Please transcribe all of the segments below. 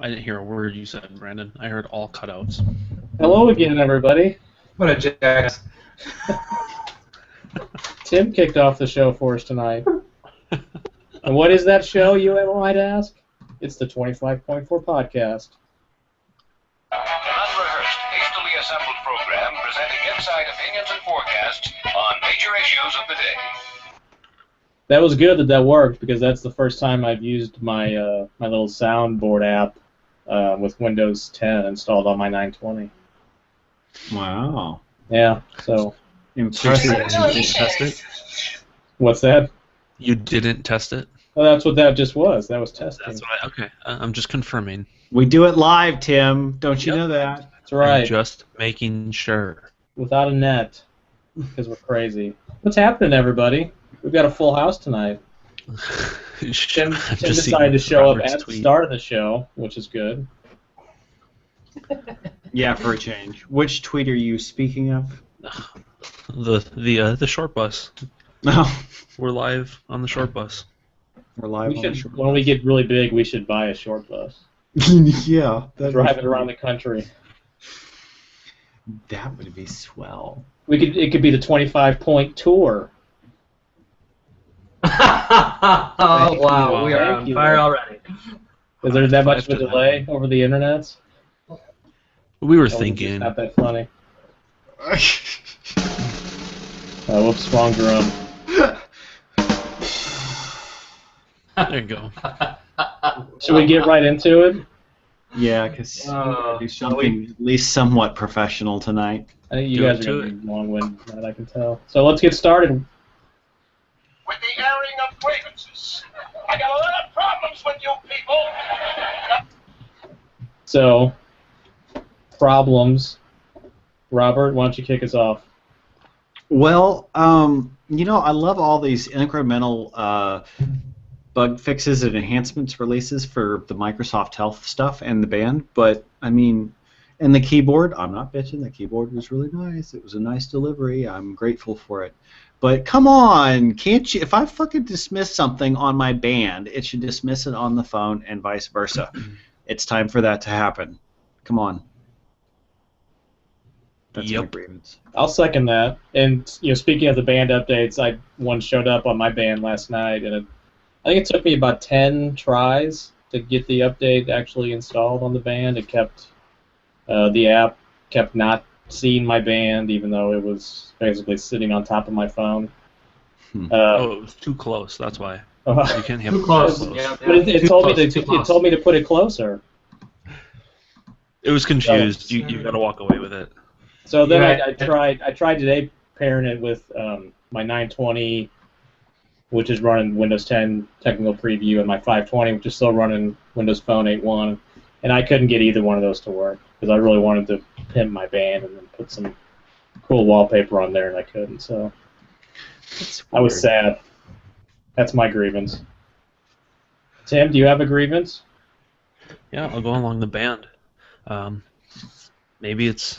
I didn't hear a word you said, Brandon. I heard all cutouts. Hello again, everybody. What a jackass. Tim kicked off the show for us tonight. And what is that show, you might ask? It's the 25.4 podcast. An unrehearsed, hastily assembled program presenting inside opinions and forecasts on major issues of the day. That was good that worked, because that's the first time I've used my my little soundboard app with Windows 10 installed on my 920. Wow. Yeah, so Impressive. You didn't test it? what's that? You didn't test it? Well, that's what that just was. That was testing. That's what okay. I'm just confirming. We do it live, Tim. Don't you Yep. know that? That's right. I'm just making sure. Without a net, because we're crazy. What's happening, everybody? We've got a full house tonight. Tim decided to show up at the start of the show, which is good. Yeah, for a change. Which tweet are you speaking of? The short bus. No. We're live on the short bus. We're live We on the should, short. when we get really big, we should buy a short bus. Yeah. Drive it around the country. That would be swell. It could be the 25-point tour. Oh, wow, you. we are Thank on you. fire already. Is there that much of a Five to delay over the internet? We were It's thinking. not that funny. Whoops, wrong drum. There you go. Should we get right into it? Yeah, because Oh, do something at least somewhat professional tonight. I think you Do guys it are to going to be long-winded, that I can tell. So let's get started. With the airing of grievances. I got a lot of problems with you people. So, problems. Robert, why don't you kick us off? Well, I love all these incremental bug fixes and enhancements releases for the Microsoft Health stuff and the band, but, and the keyboard, I'm not bitching, the keyboard was really nice. It was a nice delivery. I'm grateful for it. But come on, can't you, if I fucking dismiss something on my band, it should dismiss it on the phone and vice versa. It's time for that to happen. Come on. That's my Yep. grievance. I'll second that. And speaking of the band updates, one showed up on my band last night, and I think it took me about 10 tries to get the update actually installed on the band. It kept the app kept not seeing my band, even though it was basically sitting on top of my phone. Oh, it was too close. That's why. You can't have Too it close. too close. Yeah, But it too told me close, to too close. it told me to put it closer. It was confused. You got to walk away with it. So then Yeah. I tried today pairing it with my 920, which is running Windows 10 Technical Preview, and my 520, which is still running Windows Phone 8.1, and I couldn't get either one of those to work because I really wanted to pimp my band and then put some cool wallpaper on there, and I couldn't. So I was sad. That's my grievance. Tim, do you have a grievance? Yeah, I'll go along the band. Maybe it's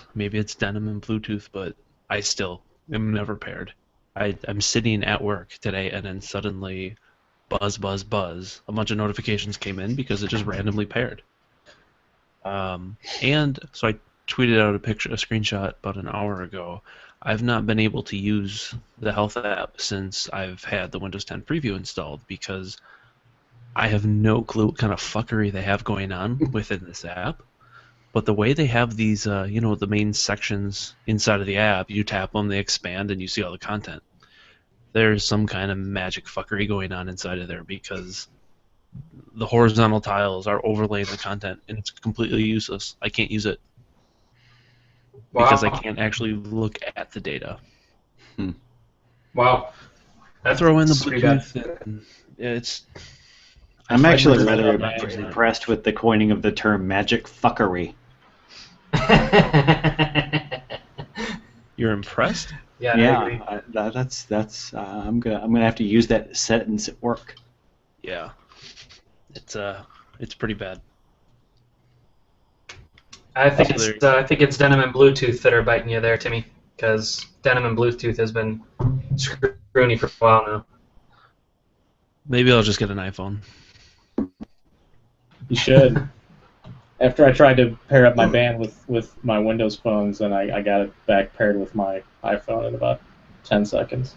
denim and Bluetooth, but I still am never paired. I'm sitting at work today, and then suddenly, buzz, buzz, buzz, a bunch of notifications came in because it just randomly paired. And so I tweeted out a screenshot about an hour ago. I've not been able to use the Health app since I've had the Windows 10 Preview installed because I have no clue what kind of fuckery they have going on within this app. But the way they have these, the main sections inside of the app, you tap them, they expand, and you see all the content. There's some kind of magic fuckery going on inside of there because the horizontal tiles are overlaying the content, and it's completely useless. I can't use it because I can't actually look at the data. Wow. That's Throw in the pretty bad. Bluetooth, and it's... I'm actually I've rather heard about that. impressed with the coining of the term magic fuckery. You're impressed? Yeah, I agree. That's I'm gonna have to use that sentence at work. Yeah. It's pretty bad. I think So it's denim and Bluetooth that are biting you there, Timmy, because denim and Bluetooth has been screwing you for a while now. Maybe I'll just get an iPhone. You should. After I tried to pair up my band with my Windows phones, and I got it back paired with my iPhone in about 10 seconds.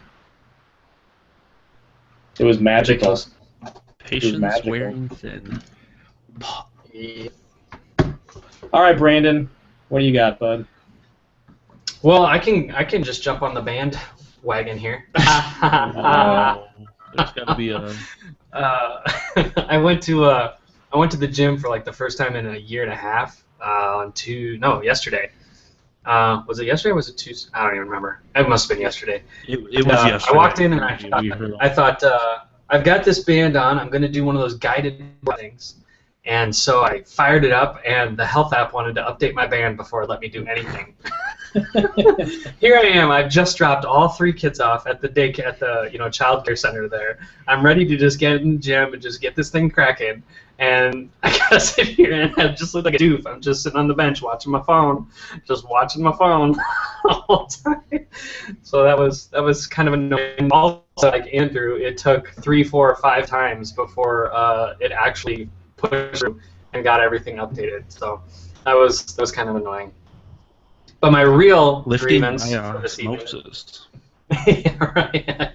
It was magical. Ridiculous. Patience magical. wearing thin. Yeah. All right, Brandon, what do you got, bud? Well, I can just jump on the band wagon here. There's got to be a. I went to the gym for like the first time in a year and a half. Yesterday. Was it yesterday or was it Tuesday? I don't even remember. It must have been yesterday. It was yesterday. I walked in and I thought, heard I've got this band on. I'm going to do one of those guided things. And so I fired it up, and the health app wanted to update my band before it let me do anything. Here I am. I've just dropped all 3 kids off at the child care center there. I'm ready to just get in the gym and just get this thing cracking. And I gotta sit here and I just look like a doof. I'm just sitting on the bench watching my phone, the whole time. So that was kind of annoying. Also, like Andrew, it took 3, 4, or 5 times before it actually pushed through and got everything updated. So that was kind of annoying. But my real grievance for this evening. Yeah, right.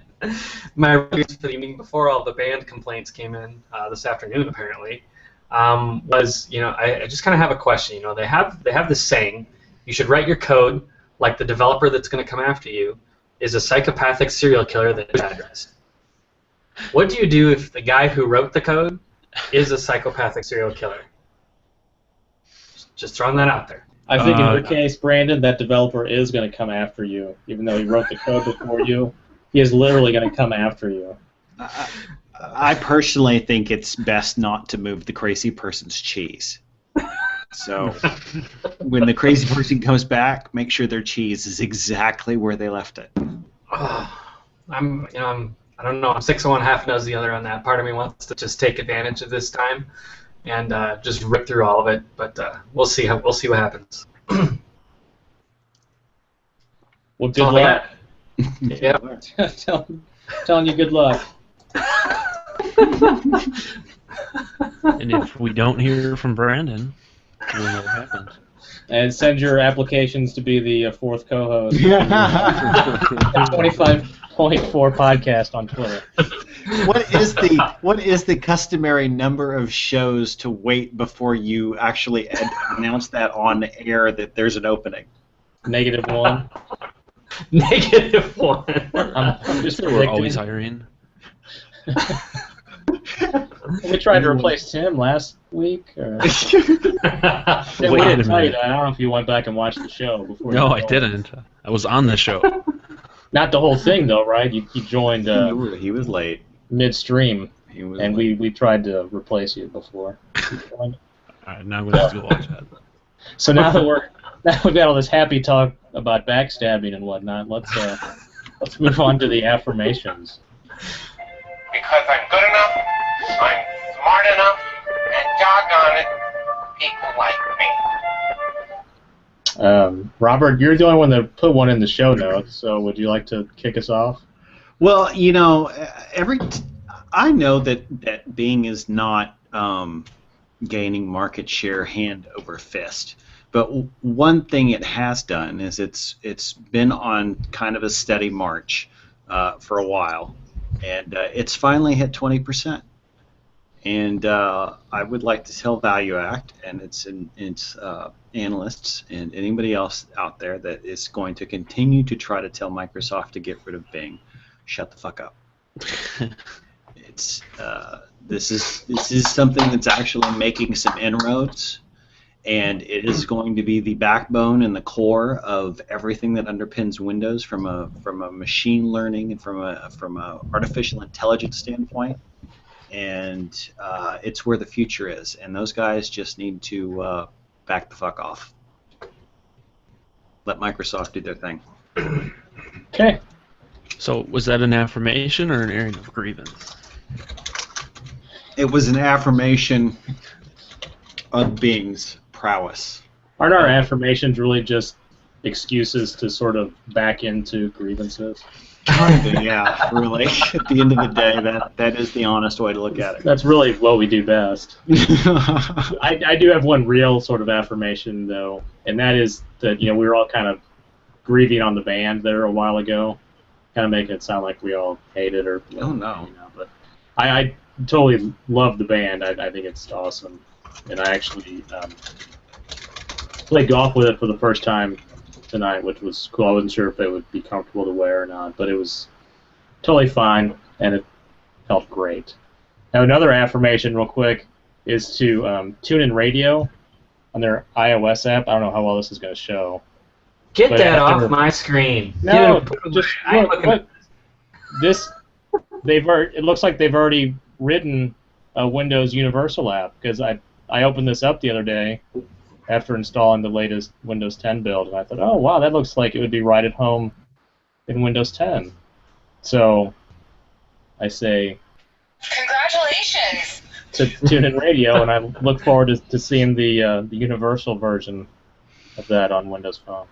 My grievance for the evening, before all the band complaints came in this afternoon, apparently, was I just kind of have a question. They have this saying, you should write your code like the developer that's going to come after you is a psychopathic serial killer that is address. What do you do if the guy who wrote the code is a psychopathic serial killer? Just throwing that out there. I think in your case, Brandon, that developer is going to come after you, even though he wrote the code before you. He is literally going to come after you. I personally think it's best not to move the crazy person's cheese. So when the crazy person comes back, make sure their cheese is exactly where they left it. I don't know. I'm 6 of one, half a dozen the other on that. Part of me wants to just take advantage of this time and just rip through all of it, but we'll see what happens. Well, good luck. Yeah. Telling you good luck. And if we don't hear from Brandon, we'll know what happened. And send your applications to be the 4th co-host. 25.4 podcast on Twitter. What is the customary number of shows to wait before you actually announce that on air that there's an opening? -1. -1. I'm just We're always hiring. We tried to replace Tim last week. Or... Wait a minute. I don't know if you went back and watched the show before. No, I didn't. I was on the show. Not the whole thing, though, right? You joined He was late. Midstream, and late. we tried to replace you before. All right, now I'm going to have to go watch that. So now that we've got all this happy talk about backstabbing and whatnot, let's move on to the affirmations. Because I'm good enough, I'm smart enough, and doggone it, people like me. Robert, you're the only one that put one in the show notes, so would you like to kick us off? Well, I know that Bing is not gaining market share hand over fist, but one thing it has done is it's been on kind of a steady march for a while, and it's finally hit 20%. And I would like to tell ValueAct and its analysts and anybody else out there that is going to continue to try to tell Microsoft to get rid of Bing, shut the fuck up. This is something that's actually making some inroads, and it is going to be the backbone and the core of everything that underpins Windows from a machine learning and from a artificial intelligence standpoint. And it's where the future is, and those guys just need to back the fuck off. Let Microsoft do their thing. Okay. So was that an affirmation or an airing of grievance? It was an affirmation of Bing's prowess. Aren't our affirmations really just excuses to sort of back into grievances? Kinda, yeah, really. At the end of the day, that is the honest way to look at it. That's really what we do best. I do have one real sort of affirmation, though, and that is that we were all kind of grieving on the band there a while ago, kind of making it sound like we all hate it or. Oh no. But I totally love the band. I think it's awesome, and I actually played golf with it for the first time tonight, which was cool. I wasn't sure if it would be comfortable to wear or not, but it was totally fine, and it felt great. Now, another affirmation, real quick, is to tune in radio on their iOS app. I don't know how well this is going to show. Get But that after- off my screen. No, Get it- just I ain't look, looking at this. It looks like they've already written a Windows Universal app, because I opened this up the other day after installing the latest Windows 10 build, and I thought, oh wow, that looks like it would be right at home in Windows 10. So I say Congratulations! to tune in radio, and I look forward to seeing the universal version of that on Windows Phone.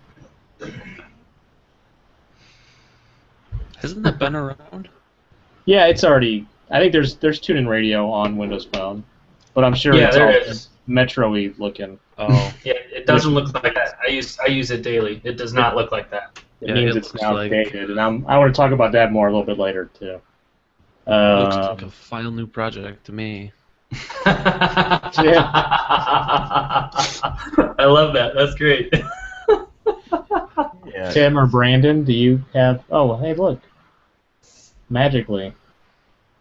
Hasn't that been around? Yeah, it's already. I think there's TuneIn Radio on Windows Phone, but I'm sure Yeah, it's there all it is. Metro-y looking. Oh, Yeah, it doesn't look like that. I use it daily. It does not look like that. It Yeah, means it it's looks now like- dated, and I want to talk about that more a little bit later too. looks like a file new project to me. I love that. That's great. Yeah. Tim or Brandon, do you have? Oh, hey, look! Magically,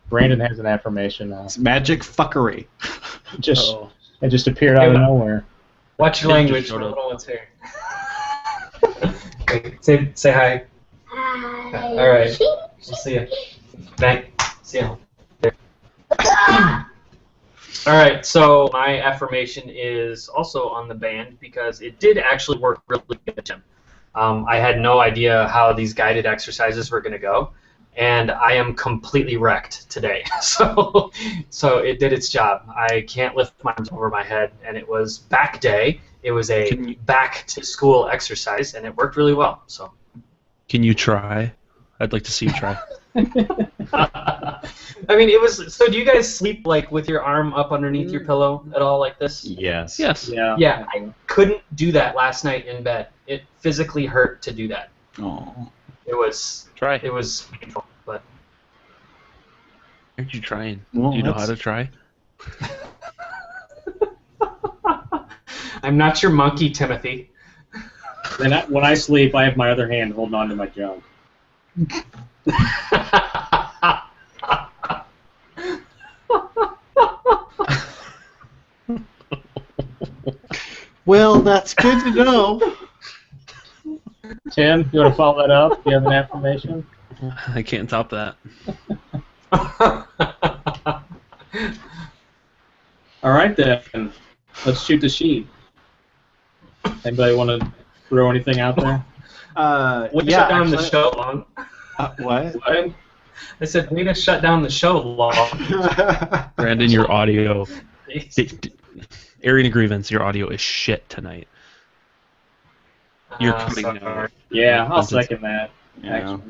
Brandon has an affirmation now. It's magic fuckery. It just appeared out of nowhere. Watch your language. showed The up. little one's here. Okay, say hi. All right. We'll see you. Thank. See you. All right. So my affirmation is also on the band because it did actually work really good, Jim. I had no idea how these guided exercises were going to go, and I am completely wrecked today. So it did its job. I can't lift my arms over my head, and it was back day. It was a Can you- back to school exercise, and it worked really well. So. Can you try? I'd like to see you try. I mean, it was. So, do you guys sleep like with your arm up underneath your pillow at all, like this? Yes. Yes. Yeah. Yeah, I couldn't do that last night in bed. It physically hurt to do that. Oh. It was Try. painful, but Aren't you trying? Well, Do you know how that's- to try? I'm not your monkey, Timothy. And when I sleep, I have my other hand holding on to my junk. Well, that's good to know. Tim, you want to follow that up? Do you have an affirmation? I can't top that. All right then. Let's shoot the sheet. Anybody want to throw anything out there? We yeah. shut down the actually- show long. What? What? I said, way to shut down the show long. Brandon, your audio. Airing a grievance, your audio is shit tonight. You're cutting sorry. out. Yeah, I'll second that. Yeah. Actually.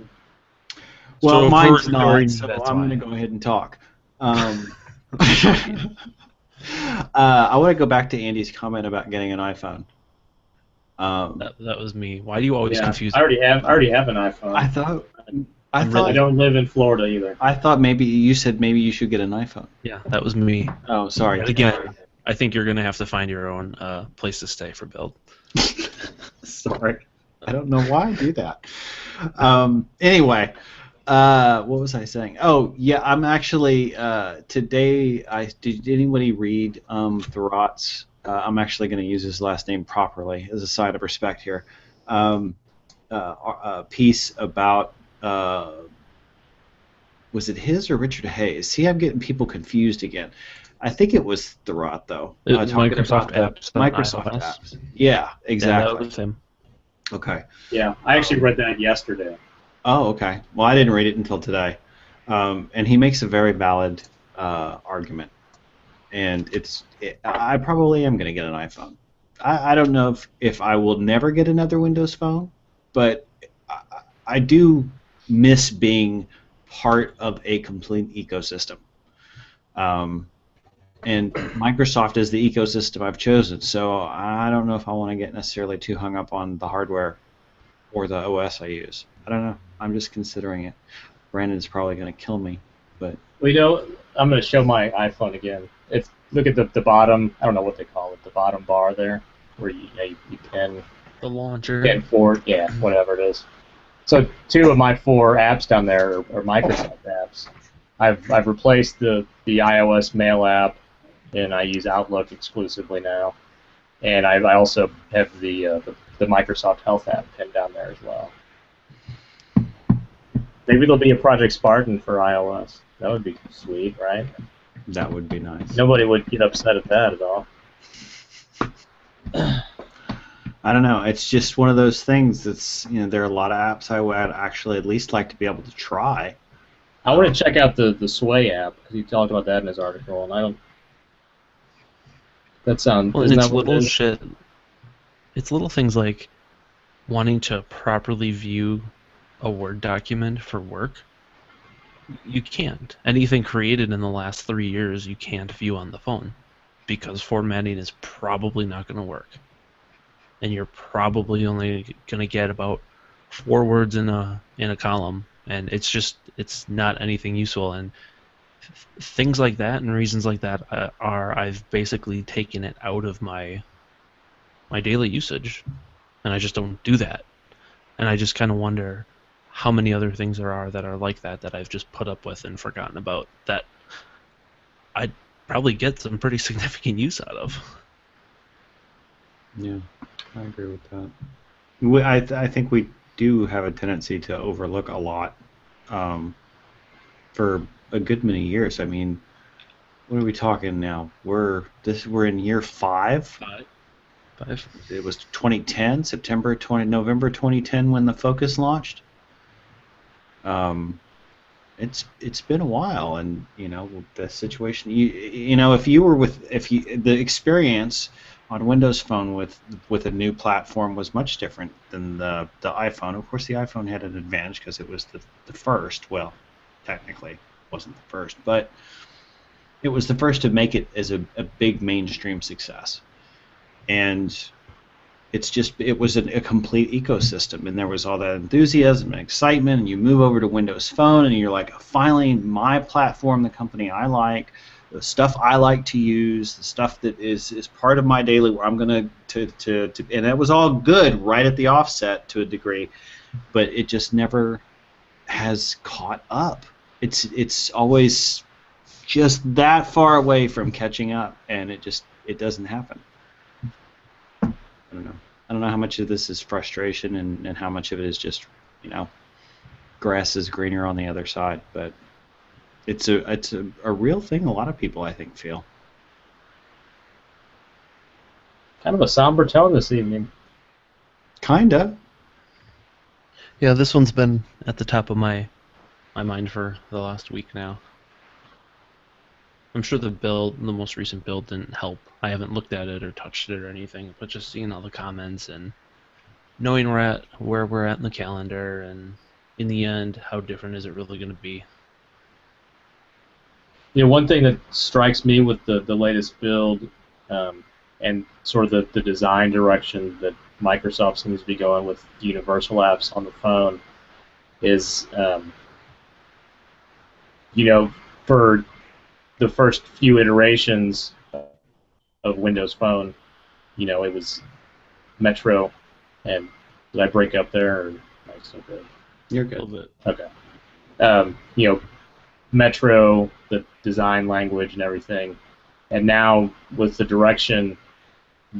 Well, So mine's for not, ignoring so that's I'm why. going to go ahead and talk. I want to go back to Andy's comment about getting an iPhone. That was me. Why do you always Yeah, confuse I already have an iPhone. I thought, I I'm thought, I don't live in Florida either. I thought maybe you said maybe you should get an iPhone. Yeah, that was me. Oh, sorry. And again, I think you're going to have to find your own place to stay for build. Sorry. I don't know why I do that. Anyway, what was I saying? Oh, yeah, I'm actually, today, did anybody read Thurot's, I'm actually going to use his last name properly as a sign of respect here, a piece about, was it his or Richard Hayes? See, I'm getting people confused again. I think it was Thurot, though. It was Talking Microsoft about the apps on Microsoft iOS. apps. Yeah, Yeah, exactly. that was him. Okay. Yeah, I actually read that yesterday. Oh, okay. Well, I didn't read it until today. And he makes a very valid argument. And I probably am going to get an iPhone. I don't know if I will never get another Windows phone, but I do miss being part of a complete ecosystem. And Microsoft is the ecosystem I've chosen, so I don't know if I want to get necessarily too hung up on the hardware or the OS I use. I don't know. I'm just considering it. Brandon's probably going to kill me, but Well, I'm going to show my iPhone again. Look at the bottom. I don't know what they call it. The bottom bar there, where you pin The launcher. forward. Yeah, whatever it is. So 2 of my 4 apps down there are Microsoft apps. I've replaced the iOS Mail app, and I use Outlook exclusively now. And I also have the Microsoft Health app pinned down there as well. Maybe there'll be a Project Spartan for iOS. That would be sweet, right? that would be nice. Nobody would get upset at that at all. I don't know. It's just one of those things that's, there are a lot of apps I would actually at least like to be able to try. I want to check out the Sway app, because he talked about that in his article, and I don't... That sounds... Well, isn't and it's that what it little is? shit. It's little things like wanting to properly view a Word document for work. You can't. Anything created in the last 3 years, you can't view on the phone because formatting is probably not going to work. And you're probably only going to get about 4 words in a column, and it's not anything useful. And things like that and reasons like that I've basically taken it out of my daily usage, and I just don't do that. And I just kind of wonder how many other things there are that are like that I've just put up with and forgotten about that I'd probably get some pretty significant use out of. Yeah, I agree with that. I think we do have a tendency to overlook a lot for a good many years. I mean, what are we talking now? We're in year 5. 5. It was 2010, November 2010 when the Focus launched. It's been a while, and the situation. The experience on Windows Phone with a new platform was much different than the iPhone. Of course, the iPhone had an advantage because it was the first. Well, technically, it wasn't the first, but it was the first to make it as a big mainstream success. And it was a complete ecosystem, and there was all that enthusiasm and excitement, and you move over to Windows Phone, and you're like, finally, my platform, the company I like, the stuff I like to use, the stuff that is part of my daily, where I'm going to and it was all good right at the offset to a degree, but it just never has caught up. It's always just that far away from catching up, and it doesn't happen. I don't know how much of this is frustration and how much of it is just, grass is greener on the other side. But it's a real thing a lot of people, I think, feel. Kind of a somber tone this evening. Kinda. Yeah, this one's been at the top of my mind for the last week now. I'm sure the most recent build didn't help. I haven't looked at it or touched it or anything, but just seeing all the comments and knowing where we're at in the calendar, and in the end, how different is it really going to be? One thing that strikes me with the latest build, and sort of the design direction that Microsoft seems to be going with universal apps on the phone, is, for the first few iterations of Windows Phone, it was Metro, and did I break up there? Or am I still good? You're A good. little bit. Okay. Metro, the design language and everything, and now with the direction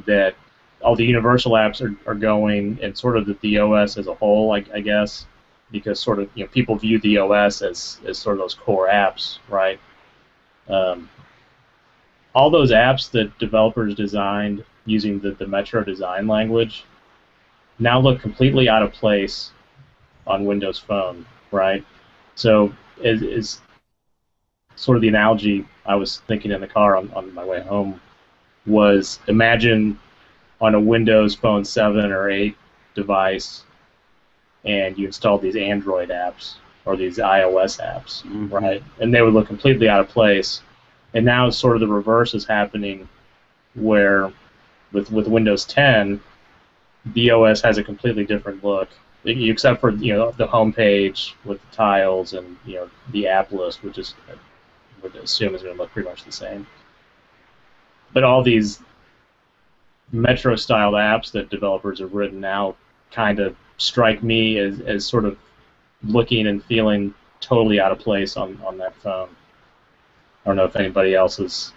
that all the universal apps are going, and sort of the OS as a whole, I guess, because sort of people view the OS as sort of those core apps, right? All those apps that developers designed using the Metro design language now look completely out of place on Windows Phone, right? So is sort of the analogy I was thinking in the car on my way home was, imagine on a Windows Phone 7 or 8 device, and you installed these Android apps or these iOS apps, Mhm. right? And they would look completely out of place. And now it's sort of the reverse is happening, where with Windows 10, the OS has a completely different look, except for the home page with the tiles and the app list, which is I would assume is going to look pretty much the same. But all these Metro-styled apps that developers have written now kind of strike me as sort of looking and feeling totally out of place on that phone. I don't know if anybody else has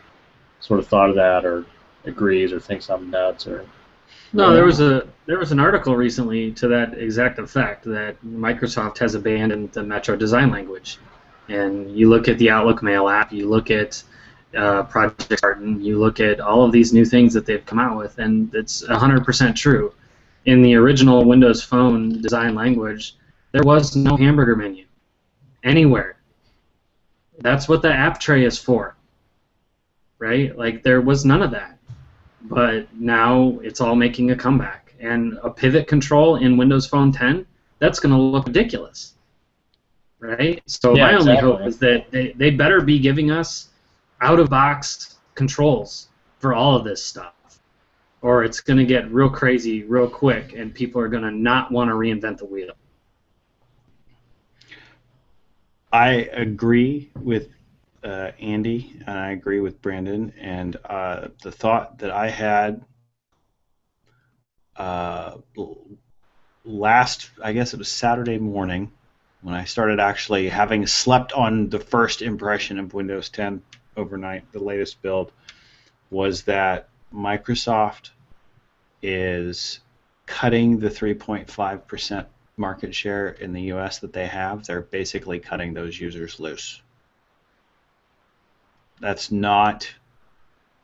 sort of thought of that or agrees or thinks I'm nuts or. No, there was an article recently to that exact effect that Microsoft has abandoned the Metro design language. And you look at the Outlook Mail app, you look at Project Spartan, you look at all of these new things that they've come out with, and it's 100% true. In the original Windows Phone design language, there was no hamburger menu anywhere. That's what the app tray is for, right? Like, there was none of that. But now it's all making a comeback. And a pivot control in Windows Phone 10, that's going to look ridiculous, right? So Yeah, my only exactly. hope is that they better be giving us out-of-box controls for all of this stuff, or it's going to get real crazy real quick, and people are going to not want to reinvent the wheel. I agree with Andy, and I agree with Brandon. And the thought that I had last, I guess it was Saturday morning, when I started actually having slept on the first impression of Windows 10 overnight, the latest build, was that Microsoft is cutting the 3.5% market share in the US that they have. They're basically cutting those users loose. That's not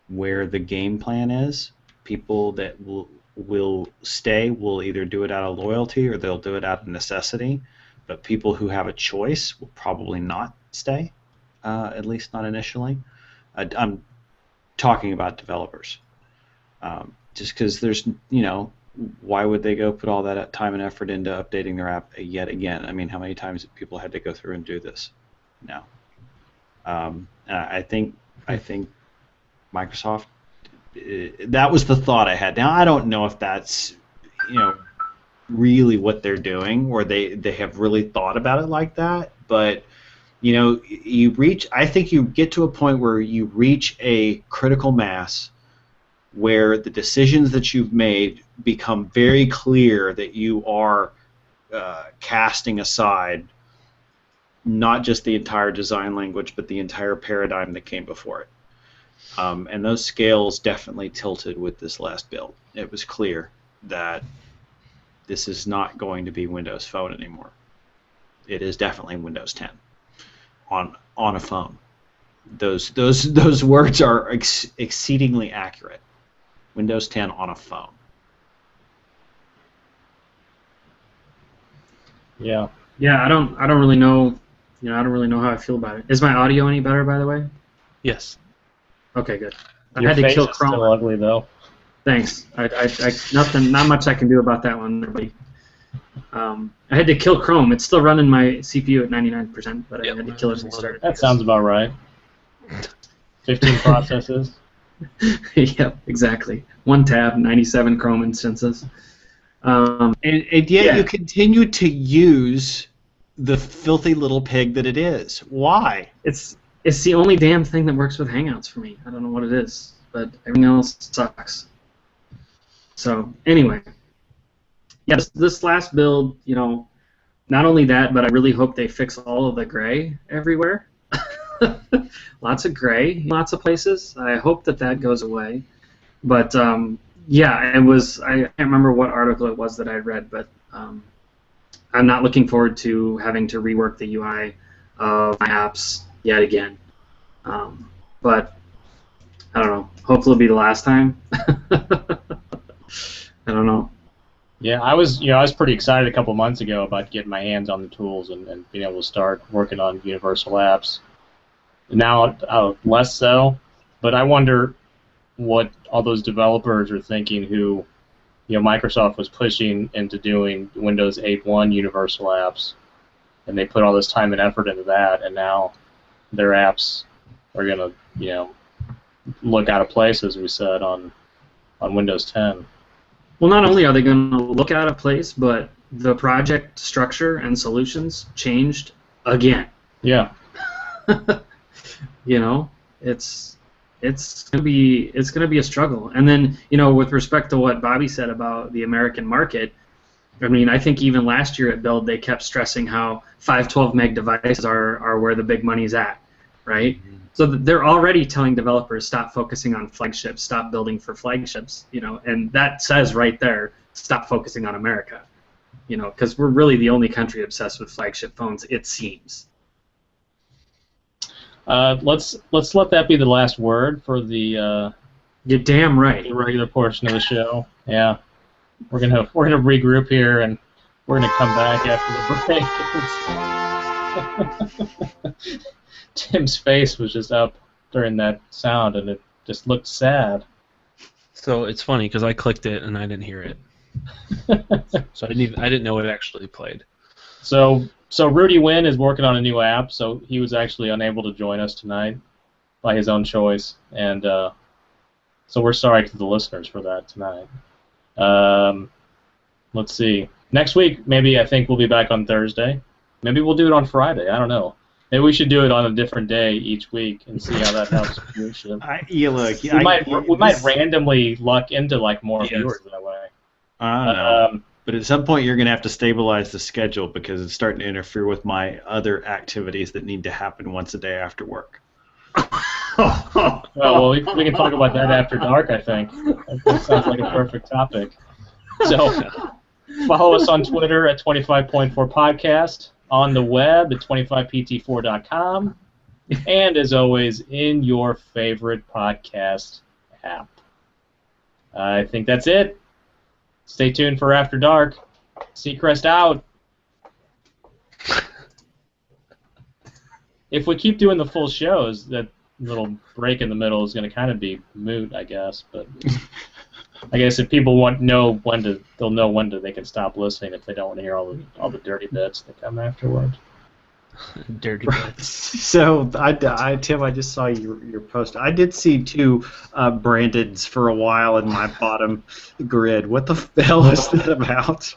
where the game plan is. People that will stay will either do it out of loyalty or they'll do it out of necessity. But people who have a choice will probably not stay, at least not initially. I'm talking about developers. Just because there's, why would they go put all that time and effort into updating their app yet again? I mean, how many times have people had to go through and do this? No. I think Microsoft. That was the thought I had. Now I don't know if that's really what they're doing, or they have really thought about it like that. But I think you get to a point where you reach a critical mass where the decisions that you've made become very clear that you are casting aside not just the entire design language, but the entire paradigm that came before it. And those scales definitely tilted with this last build. It was clear that this is not going to be Windows Phone anymore. It is definitely Windows 10 on a phone. Those words are exceedingly accurate. Windows 10 on a phone. Yeah. Yeah, I don't really know. I don't really know how I feel about it. Is my audio any better, by the way? Yes. Okay, good. I Your had to face kill is still Chrome. ugly though. Thanks. Not much I can do about that one, everybody. I had to kill Chrome. It's still running my CPU at 99%, but I had to kill it and restart it. That sounds about right. 15 processes. Yep, exactly. One tab, 97 Chrome instances. And yet Yeah. you continue to use the filthy little pig that it is. Why? It's the only damn thing that works with Hangouts for me. I don't know what it is, but everything else sucks. So anyway, yeah, this last build, not only that, but I really hope they fix all of the gray everywhere. Lots of gray, lots of places. I hope that goes away. But yeah, it was. I can't remember what article it was that I read, but I'm not looking forward to having to rework the UI of my apps yet again. But I don't know. Hopefully, it'll be the last time. I don't know. Yeah, I was pretty excited a couple months ago about getting my hands on the tools and being able to start working on universal apps. Now, less so, but I wonder what all those developers are thinking who Microsoft was pushing into doing Windows 8.1 universal apps, and they put all this time and effort into that, and now their apps are going to, look out of place, as we said, on Windows 10. Well, not only are they going to look out of place, but the project structure and solutions changed again. Yeah. It's gonna be a struggle. And then with respect to what Bobby said about the American market, I mean, I think even last year at Build they kept stressing how 512 meg devices are where the big money's at, right? Mm-hmm. So they're already telling developers stop focusing on flagships, stop building for flagships, and that says right there, stop focusing on America, because we're really the only country obsessed with flagship phones, it seems. Let's let that be the last word for the. You're damn right. The regular portion of the show. Yeah, we're gonna regroup here, and we're gonna come back after the break. Tim's face was just up during that sound, and it just looked sad. So it's funny because I clicked it and I didn't hear it. So I didn't know it actually played. So Rudy Wynn is working on a new app, so he was actually unable to join us tonight by his own choice, and so we're sorry to the listeners for that tonight. Let's see. Next week, maybe I think we'll be back on Thursday. Maybe we'll do it on Friday. I don't know. Maybe we should do it on a different day each week and see how that helps viewership. We might randomly luck into more viewers that way. I don't know. But at some point, you're going to have to stabilize the schedule because it's starting to interfere with my other activities that need to happen once a day after work. Well, we can talk about that after dark, I think. That sounds like a perfect topic. So, follow us on Twitter at 25.4 Podcast, on the web at 25pt4.com, and as always, in your favorite podcast app. I think that's it. Stay tuned for After Dark. Seacrest out. If we keep doing the full shows, that little break in the middle is going to kind of be moot, I guess. But I guess if people they'll know when they can stop listening if they don't want to hear all the dirty bits that come afterwards. Dirty bits. So, Tim, I just saw your post. I did see two Brandons for a while in my bottom grid. What the hell is that about?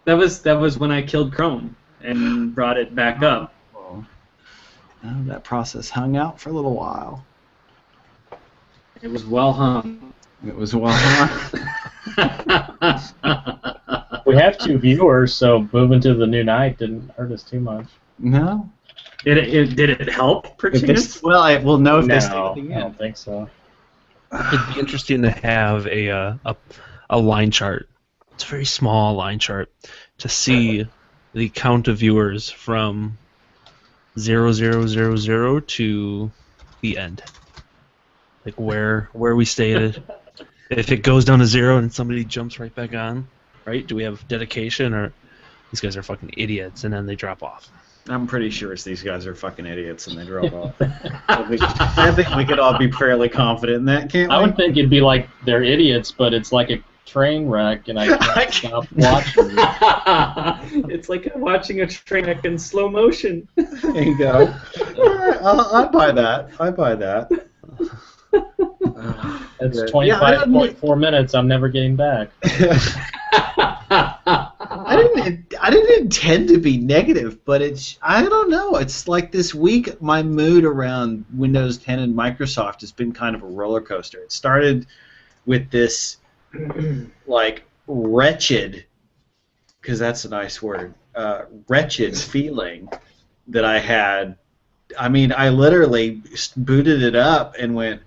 That was when I killed Chrome and brought it back up. Oh, that process hung out for a little while. It was well hung. It was well hung. We have 2 viewers, so moving to the new night didn't hurt us too much. No. Did it help, perchance? We'll know if no, this thing I don't think so. It'd be interesting to have a line chart. It's a very small line chart to see the count of viewers from 0000 to the end. Like where we stayed. If it goes down to 0 and somebody jumps right back on, right? Do we have dedication, or these guys are fucking idiots and then they drop off? I'm pretty sure these guys are fucking idiots and they drop off. I think we could all be fairly confident in that, can't we? I would think it'd be like they're idiots, but it's like a train wreck, and I can't stop watching. It's like watching a train wreck in slow motion. There you go. I buy that. That's 25.4 minutes I'm never getting back. I didn't intend to be negative, but I don't know. It's like this week my mood around Windows 10 and Microsoft has been kind of a roller coaster. It started with this wretched, because that's a nice word, wretched feeling that I had. I mean, I literally booted it up and went,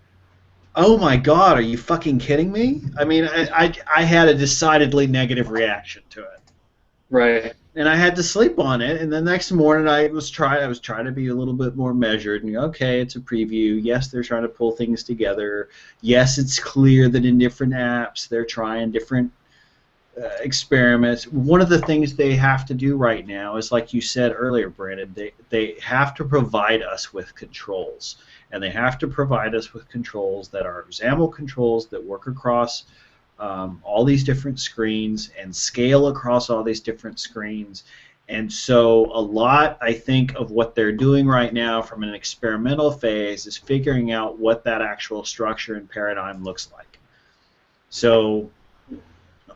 oh my God, are you fucking kidding me? I mean, I had a decidedly negative reaction to it. Right. And I had to sleep on it, and the next morning I was trying to be a little bit more measured, and okay, it's a preview. Yes, they're trying to pull things together. Yes, it's clear that in different apps they're trying different experiments. One of the things they have to do right now is, like you said earlier, Brandon, they have to provide us with controls. And they have to provide us with controls that are XAML controls that work across all these different screens and scale across all these different screens. And so a lot, I think, of what they're doing right now from an experimental phase is figuring out what that actual structure and paradigm looks like. So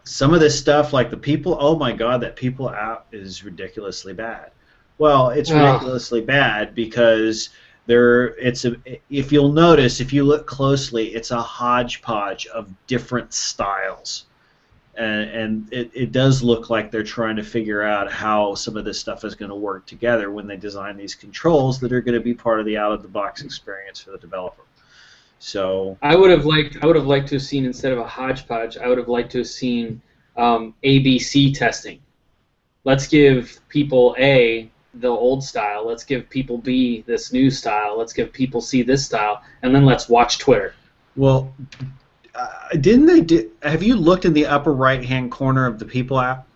some of this stuff, like the people, oh my God, that people app is ridiculously bad. Well, it's ridiculously bad because if you'll notice, if you look closely, it's a hodgepodge of different styles. And it does look like they're trying to figure out how some of this stuff is going to work together when they design these controls that are going to be part of the out-of-the-box experience for the developer. So I would have liked to have seen, instead of a hodgepodge, I would have liked to have seen ABC testing. Let's give people A the old style. Let's give people B this new style. Let's give people C this style, and then let's watch Twitter. Well. Didn't they have you looked in the upper right-hand corner of the People app?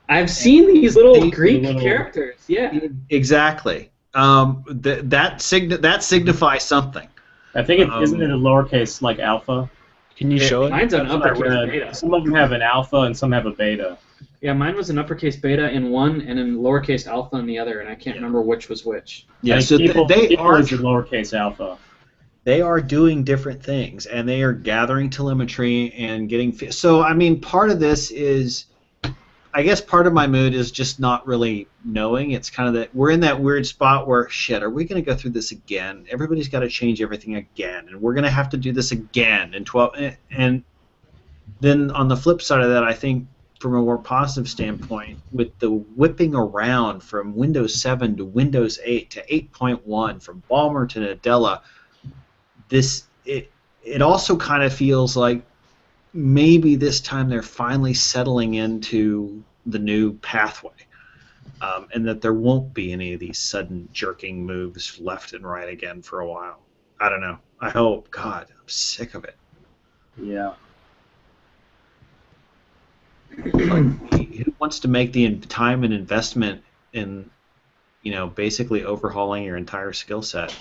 I've seen these little Greek characters. Yeah. Exactly. That signifies something. I think isn't it a lowercase like alpha? Can you show it? Mine's an uppercase beta. Some of them have an alpha and some have a beta. Yeah, mine was an uppercase beta in one and in lowercase alpha in the other, and I can't remember which was which. Yeah, so people are is the lowercase alpha. They are doing different things, and they are gathering telemetry and getting. So, I mean, part of this is, I guess, part of my mood is just not really knowing. It's kind of that we're in that weird spot where, shit, are we going to go through this again? Everybody's got to change everything again, and we're going to have to do this again in 12. And then on the flip side of that, I think, from a more positive standpoint, with the whipping around from Windows 7 to Windows 8 to 8.1, from Balmer to Nadella. It also kind of feels like maybe this time they're finally settling into the new pathway, and that there won't be any of these sudden jerking moves left and right again for a while. I don't know. I hope. God, I'm sick of it. Yeah. Like, who wants to make the time and investment in, basically overhauling your entire skill set?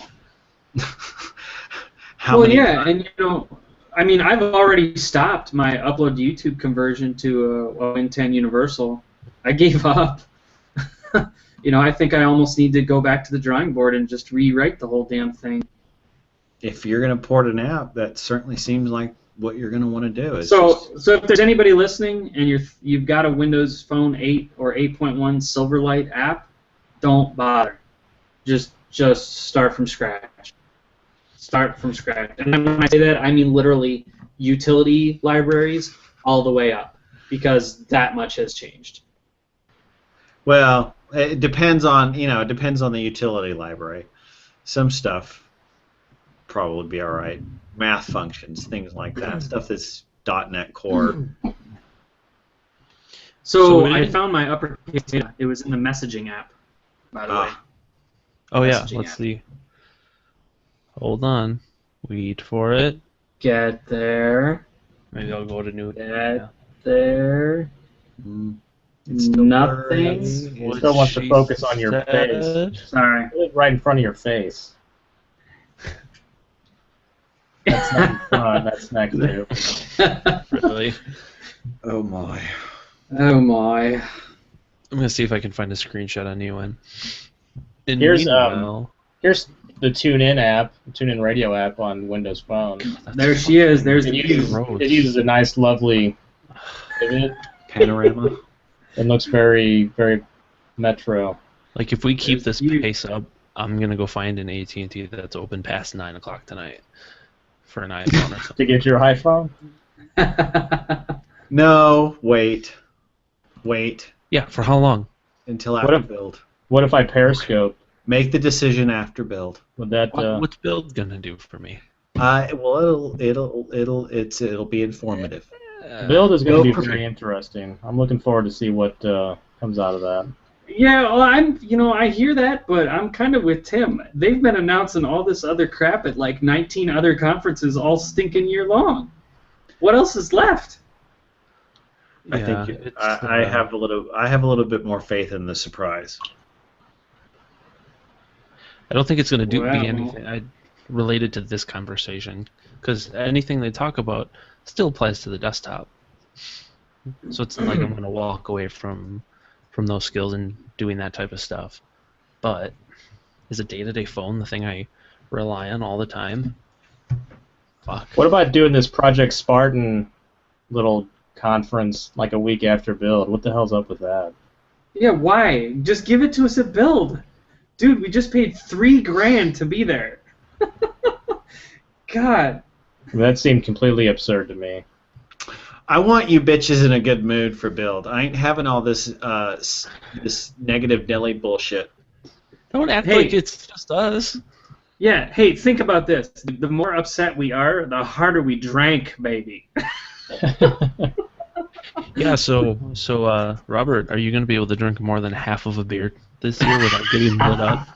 And I mean, I've already stopped my upload to YouTube conversion to a Win 10 Universal. I gave up. I think I almost need to go back to the drawing board and just rewrite the whole damn thing. If you're going to port an app, that certainly seems like what you're going to want to do. So if there's anybody listening and you've got a Windows Phone 8 or 8.1 Silverlight app, don't bother. Just start from scratch. Start from scratch. And when I say that, I mean literally utility libraries all the way up, because that much has changed. Well, it depends on the utility library. Some stuff probably be all right. Math functions, things like that. Stuff that's .NET Core. So I found my uppercase data. It was in the messaging app, by the way. Oh yeah, Messaging let's app. see. Hold on. Wait for it. Get there. Maybe I'll go to new. Get there. It's still Nothing. It still wants to focus on your face. Sorry. Right in front of your face. That's not in front, that's next to. Really? Oh my. Oh my. I'm gonna see if I can find a screenshot on UN. Here's the TuneIn app, TuneIn Radio app on Windows Phone. There she is. There's the It uses a nice, lovely pivot. Panorama. It looks very, very Metro. Like if we keep There's this you. pace up, I'm gonna go find an AT&T that's open past 9 o'clock tonight for an iPhone or something. To get your iPhone? No, wait. Yeah, for how long? Until after build. What if I Periscope? Make the decision after build. Would that? What's Build gonna do for me? Well, it'll be informative. Build is going to be perfect. very interesting. I'm looking forward to see what comes out of that. Yeah, well, I hear that, but I'm kind of with Tim. They've been announcing all this other crap at like 19 other conferences all stinking year long. What else is left? I think I have a little bit more faith in the surprise. I don't think it's going to be Well. anything related to this conversation, because anything they talk about still applies to the desktop. So it's not like I'm going to walk away from those skills and doing that type of stuff. But is a day-to-day phone the thing I rely on all the time? Fuck. What about doing this Project Spartan little conference like a week after build? What the hell's up with that? Yeah, why? Just give it to us at build. Dude, we just paid $3,000 to be there. God. That seemed completely absurd to me. I want you bitches in a good mood for build. I ain't having all this this negative Nelly bullshit. Don't act Hey. like it's just us. Yeah, hey, think about this. The more upset we are, the harder we drank, baby. Yeah, so Robert, are you going to be able to drink more than half of a beer this year without getting lit up?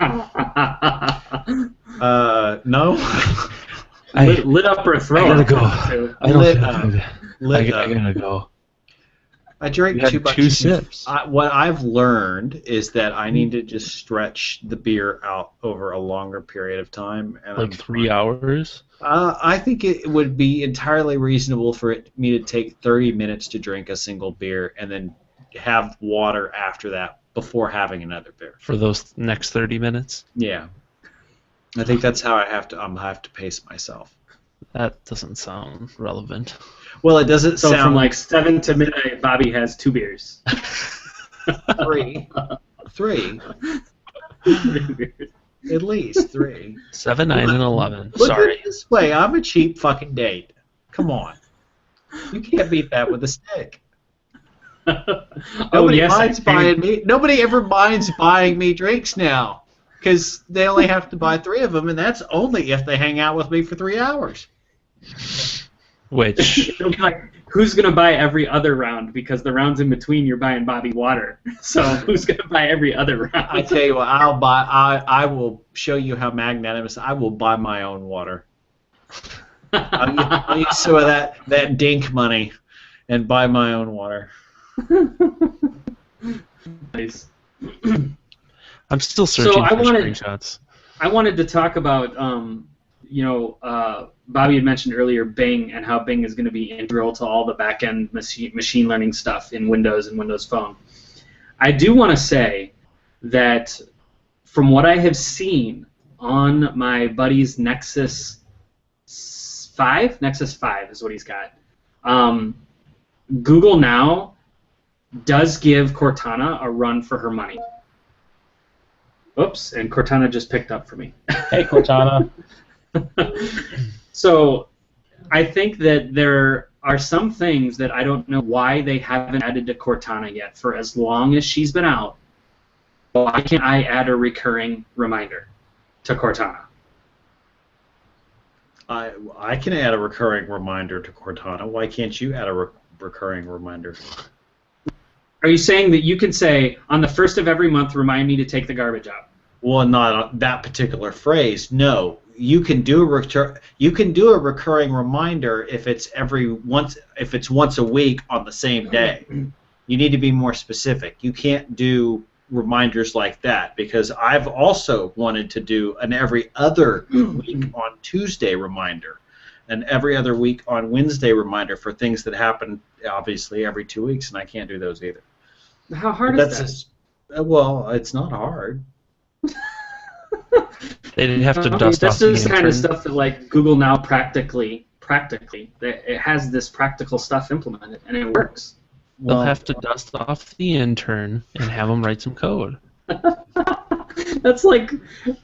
No. Lit up or throw I gotta up. go. too. I don't Lit think up. I gotta go. I drank You had too much. two sips. What I've learned is that I need to just stretch the beer out over a longer period of time. And Like 3 hours? I think it would be entirely reasonable for me to take 30 minutes to drink a single beer and then have water after that before having another beer. For those next 30 minutes? Yeah. I think that's how I have to pace myself. That doesn't sound relevant. Well, it doesn't So sound from like 7 to midnight, Bobby has 2 beers. three. At least 3. 7, 9, and 11. Look Sorry. at it this way. I'm a cheap fucking date. Come on. You can't beat that with a stick. Nobody minds buying me. Nobody ever minds buying me drinks now, because they only have to buy 3 of them, and that's only if they hang out with me for 3 hours. Which, It'll be like, who's gonna buy every other round? Because the rounds in between, you're buying Bobby water. So who's gonna buy every other round? I tell you what, I will show you how magnanimous. I will buy my own water. I'll use some of that dink money and buy my own water. Nice. I'm still searching I for wanted- screenshots. I wanted to talk about, Bobby had mentioned earlier Bing and how Bing is going to be integral to all the back-end machine learning stuff in Windows and Windows Phone. I do want to say that from what I have seen on my buddy's Nexus 5 is what he's got, Google Now does give Cortana a run for her money. Oops, and Cortana just picked up for me. Hey, Cortana. So I think that there are some things that I don't know why they haven't added to Cortana yet. For as long as she's been out, why can't I add a recurring reminder to Cortana? I can add a recurring reminder to Cortana. Why can't you add a recurring reminder? Are you saying that you can say, on the 1st of every month, remind me to take the garbage out? Well, not that particular phrase. No, you can do a recurring reminder if it's once a week on the same day. You need to be more specific. You can't do reminders like that, because I've also wanted to do an every other week on Tuesday reminder, and every other week on Wednesday reminder for things that happen obviously every 2 weeks, and I can't do those either. How hard is that? Well, it's not hard. They didn't have to dust This off the is the kind of intern. stuff that like Google Now practically, it has this practical stuff implemented, and it works. They'll have to dust off the intern and have them write some code. That's like,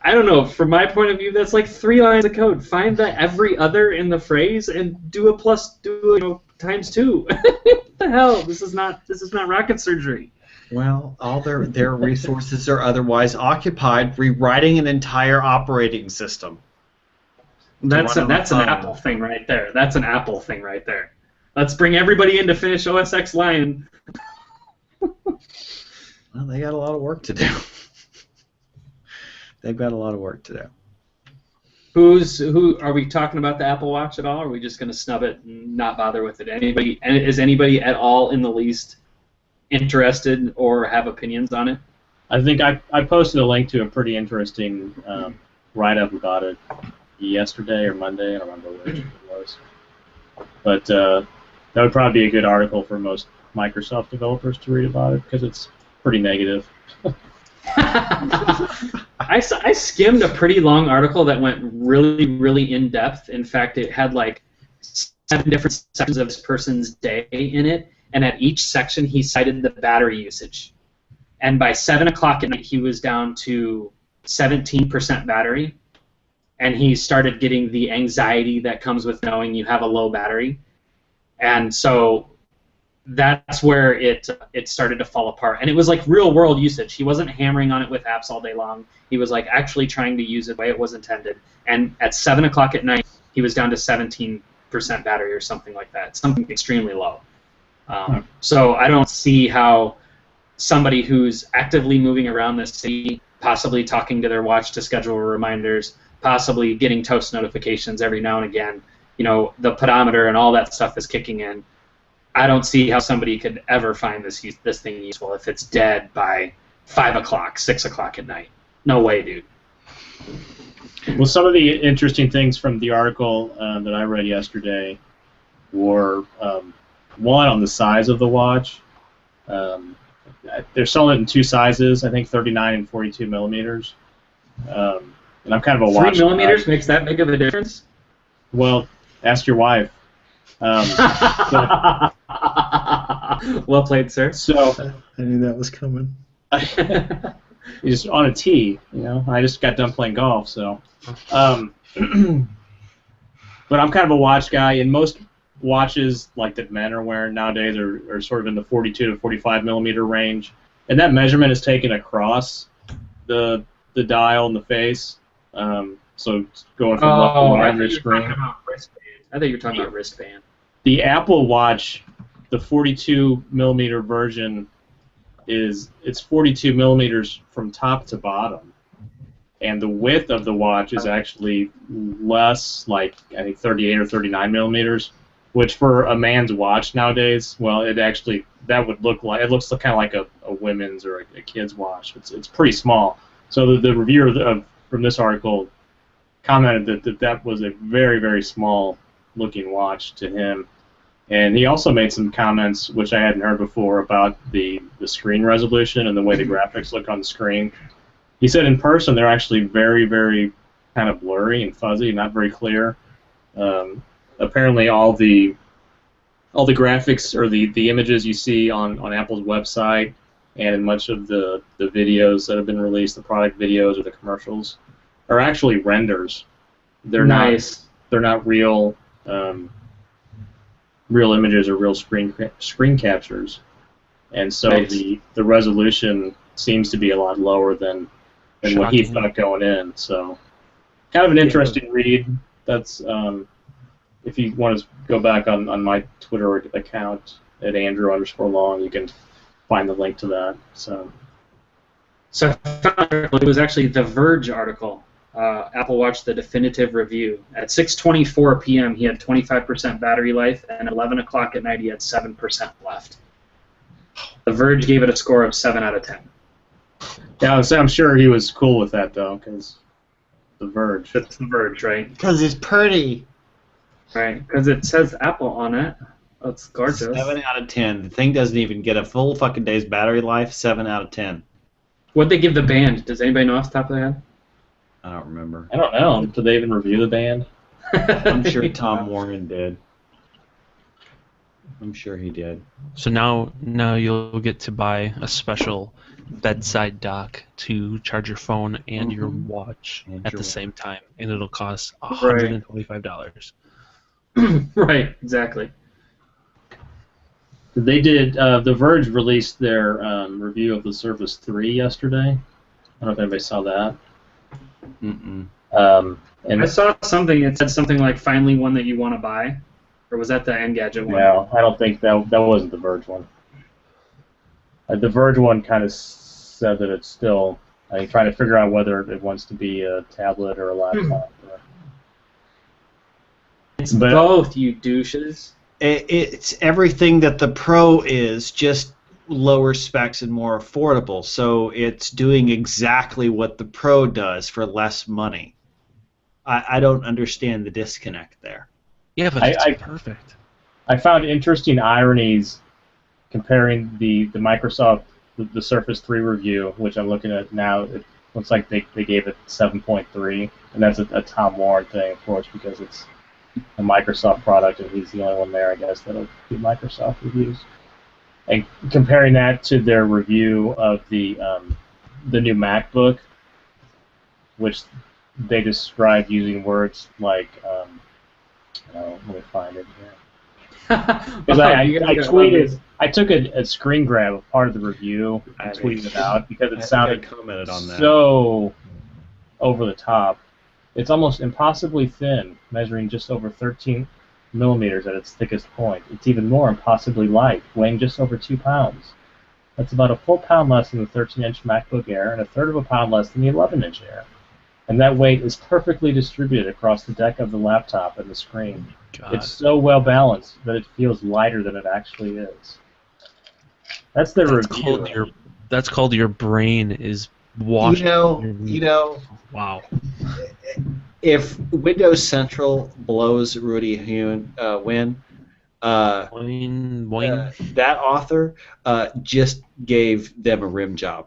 I don't know, from my point of view, that's like 3 lines of code. Find the every other in the phrase and do a times 2. What the hell? This is not rocket surgery. Well, all their resources are otherwise occupied rewriting an entire operating system. That's run on an the phone. Apple thing right there. That's an Apple thing right there. Let's bring everybody in to finish OS X Lion. Well, they got a lot of work to do. They've got a lot of work to do. Who are we talking about the Apple Watch at all? Or are we just going to snub it and not bother with it? Is anybody at all in the least interested or have opinions on it? I think I posted a link to a pretty interesting write-up about it yesterday or Monday. I don't remember which it was. But that would probably be a good article for most Microsoft developers to read about it because it's pretty negative. I skimmed a pretty long article that went really, really in depth. In fact, it had like 7 different sections of this person's day in it, and at each section he cited the battery usage. And by 7 o'clock at night, he was down to 17% battery, and he started getting the anxiety that comes with knowing you have a low battery. And so that's where it started to fall apart. And it was like real world usage. He wasn't hammering on it with apps all day long. He was like actually trying to use it the way it was intended. And at 7 o'clock at night, he was down to 17% battery or something like that, something extremely low. So I don't see how somebody who's actively moving around the city, possibly talking to their watch to schedule reminders, possibly getting toast notifications every now and again, the pedometer and all that stuff is kicking in. I don't see how somebody could ever find this thing useful if it's dead by 5 o'clock, 6 o'clock at night. No way, dude. Well, some of the interesting things from the article that I read yesterday were, one, on the size of the watch. They're selling it in 2 sizes, I think 39 and 42 millimeters. And I'm kind of a watch 3 millimeters makes that big of a difference? Well, ask your wife. Well played, sir. So I knew that was coming. just on a tee, I just got done playing golf, so. But I'm kind of a watch guy, and most watches like that men are wearing nowadays are sort of in the 42 to 45 millimeter range, and that measurement is taken across the dial and the face. So it's going from left to right on your screen. I thought you were talking about wristband. The Apple Watch, the 42 millimeter version, it's 42 millimeters from top to bottom, and the width of the watch is actually less, like I think 38 or 39 millimeters, which for a man's watch nowadays, well, it looks kind of like a women's or a kid's watch. It's pretty small. So the reviewer from this article commented that was a very, very small looking watch to him. And he also made some comments, which I hadn't heard before, about the screen resolution and the way the graphics look on the screen. He said in person they're actually very, very kind of blurry and fuzzy, not very clear. Apparently all the graphics or the images you see on Apple's website and in much of the videos that have been released, the product videos or the commercials, are actually renders. They're nice. They're not real real images or real screen captures, and so nice. the resolution seems to be a lot lower than what he thought going in. So kind of an interesting read. That's if you want to go back on my Twitter account at Andrew_Long, you can find the link to that. So it was actually the Verge article. Apple Watch, the definitive review. At 6:24 p.m., he had 25% battery life, and at 11 o'clock at night, he had 7% left. The Verge gave it a score of 7 out of 10. Yeah, so I'm sure he was cool with that, though, because the Verge. It's the Verge, right? Because it's pretty. Right, because it says Apple on it. That's gorgeous. 7 out of 10. The thing doesn't even get a full fucking day's battery life. 7 out of 10. What'd they give the band? Does anybody know off the top of their head? I don't remember. I don't know. Did they even review the band? I'm sure Tom Morgan did. I'm sure he did. So now you'll get to buy a special bedside dock to charge your phone and your watch And at your the same time, and it'll cost Right. $125. Right, exactly. They did. The Verge released their review of the Surface 3 yesterday. I don't know if anybody saw that. Mm-mm. And I saw something. It said something like "finally one that you want to buy," or was that the Engadget one? no, I don't think that wasn't the Verge one. The Verge one kind of said that it's still trying to figure out whether it wants to be a tablet or a laptop. It's both, you douches. It's everything that the Pro is, just lower specs and more affordable. So it's doing exactly what the Pro does for less money. I don't understand the disconnect there. Yeah, but it's perfect. I found interesting ironies comparing the Microsoft the Surface 3 review, which I'm looking at now. It looks like they gave it 7.3, and that's a Tom Warren thing, of course, because it's a Microsoft product, and he's the only one there, I guess, that'll do Microsoft reviews. And comparing that to their review of the new MacBook, which they described using words like, let me find it here. Because I took a screen grab of part of the review and tweeted it out because it sounded commented on that. so over the top. It's almost impossibly thin, measuring just over 13 millimeters at its thickest point. It's even more impossibly light, weighing just over 2 pounds. That's about a full pound less than the 13-inch MacBook Air and a third of a pound less than the 11-inch Air. And that weight is perfectly distributed across the deck of the laptop and the screen. God. It's so well balanced that it feels lighter than it actually is. That's the review. That's called your brain is washing. Wow. If Windows Central blows Rudy Wynn, that author just gave them a rim job.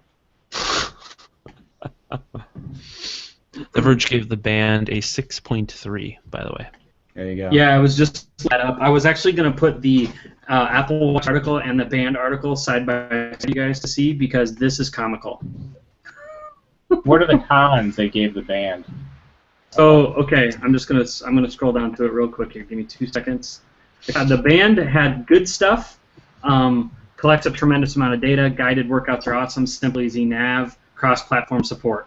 The Verge gave the band a 6.3, by the way. There you go. Yeah, I was just set up. I was actually going to put the Apple Watch article and the band article side by side for you guys to see because this is comical. What are the cons they gave the band? So okay, I'm gonna scroll down to it real quick here. Give me 2 seconds. The band had good stuff. Collects a tremendous amount of data. Guided workouts are awesome. Simple, easy nav. Cross-platform support.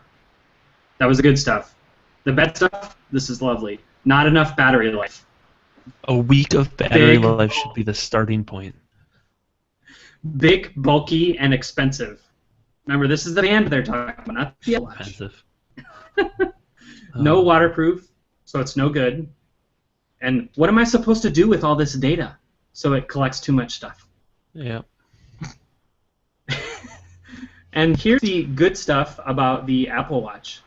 That was the good stuff. The bad stuff. This is lovely. Not enough battery life. A week of battery life should be the starting point. Big, bulky, and expensive. Remember, this is the band they're talking about, not the Apple Watch. Expensive. No waterproof, so it's no good. And what am I supposed to do with all this data? So it collects too much stuff. Yeah. And here's the good stuff about the Apple Watch.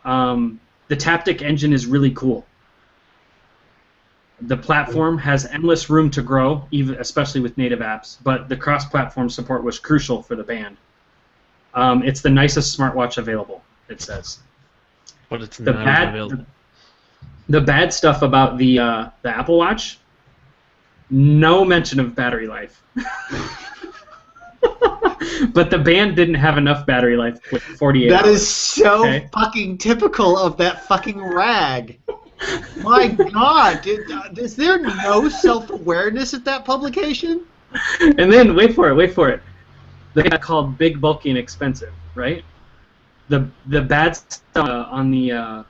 The Taptic engine is really cool. The platform has endless room to grow, even especially with native apps, but the cross-platform support was crucial for the band. It's the nicest smartwatch available, it says. But it's not available. The bad stuff about the Apple Watch, no mention of battery life. But the band didn't have enough battery life with 48 hours. That is so fucking typical of that fucking rag. My God, is there no self-awareness at that publication? And then, wait for it. They got called big, bulky, and expensive, right? The bad stuff on the